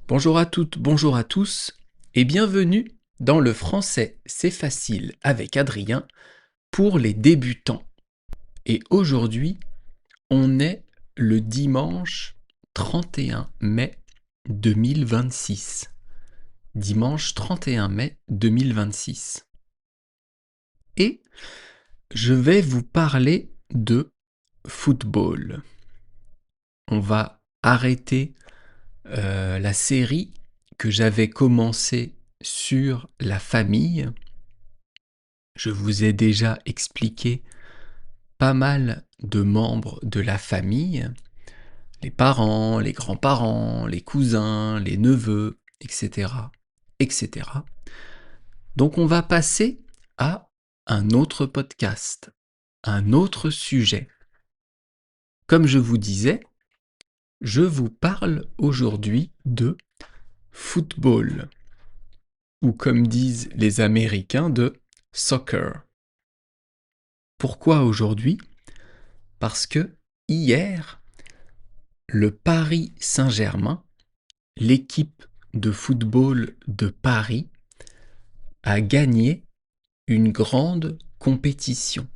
Bonjour à toutes, bonjour à tous, et bienvenue dans le français c'est facile avec Adrien pour les débutants. Et aujourd'hui, on est le dimanche 31 mai 2026. Dimanche 31 mai 2026. Et je vais vous parler de football. On va arrêter la série que j'avais commencée sur la famille. Je vous ai déjà expliqué pas mal de membres de la famille, les parents, les grands-parents, les cousins, les neveux, etc., etc. Donc on va passer à un autre podcast, un autre sujet. Comme je vous disais, je vous parle aujourd'hui de football, ou comme disent les Américains, de soccer. Pourquoi aujourd'hui? Parce que hier, le Paris Saint-Germain, l'équipe de football de Paris, a gagné une grande compétition.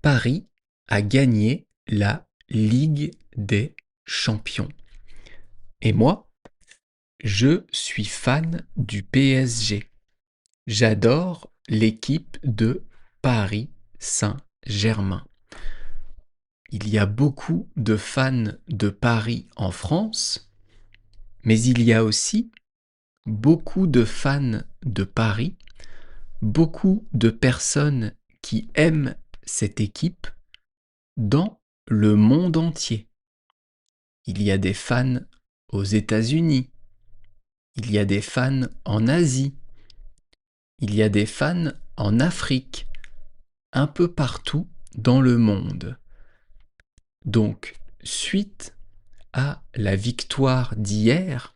Paris a gagné la Ligue des Champions. Et moi, je suis fan du PSG. J'adore l'équipe de Paris Saint-Germain. Il y a beaucoup de fans de Paris en France, mais il y a aussi beaucoup de fans de Paris, beaucoup de personnes qui aiment cette équipe dans le monde entier. Il y a des fans aux États-Unis, il y a des fans en Asie, il y a des fans en Afrique, un peu partout dans le monde. Donc, suite à la victoire d'hier,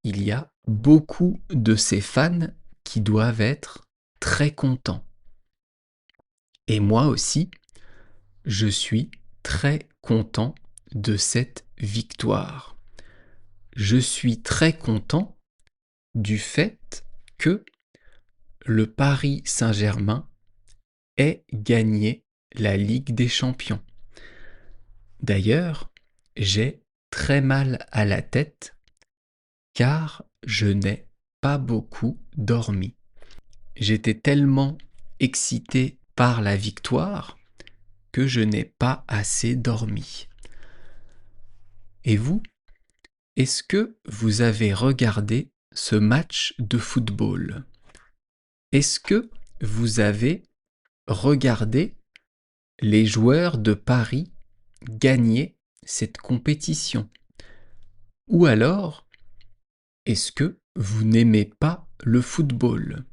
il y a beaucoup de ces fans qui doivent être très contents. Et moi aussi, je suis très content de cette victoire. Je suis très content du fait que le Paris Saint-Germain ait gagné la Ligue des Champions. D'ailleurs, j'ai très mal à la tête car je n'ai pas beaucoup dormi. J'étais tellement excité par la victoire que je n'ai pas assez dormi. Et vous, est-ce que vous avez regardé ce match de football? Est-ce que vous avez regardé les joueurs de Paris gagner cette compétition? Ou alors, est-ce que vous n'aimez pas le football?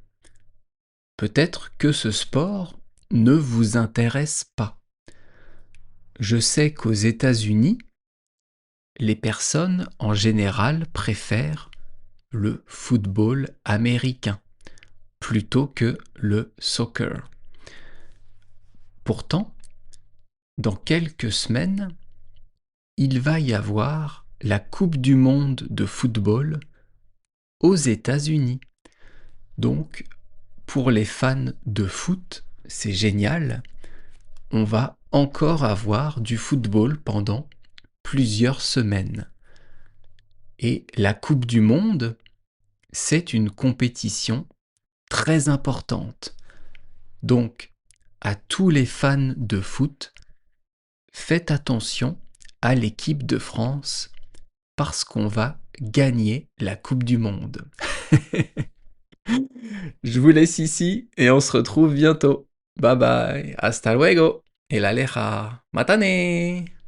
Peut-être que ce sport ne vous intéresse pas. Je sais qu'aux États-Unis, les personnes en général préfèrent le football américain plutôt que le soccer. Pourtant, dans quelques semaines, il va y avoir la Coupe du monde de football aux États-Unis. Donc, pour les fans de foot, c'est génial. On va encore avoir du football pendant plusieurs semaines. Et la Coupe du monde, c'est une compétition très importante. Donc, à tous les fans de foot, faites attention à l'équipe de France parce qu'on va gagner la Coupe du monde. Je vous laisse ici et on se retrouve bientôt. Bye bye, hasta luego, el aleja, matane!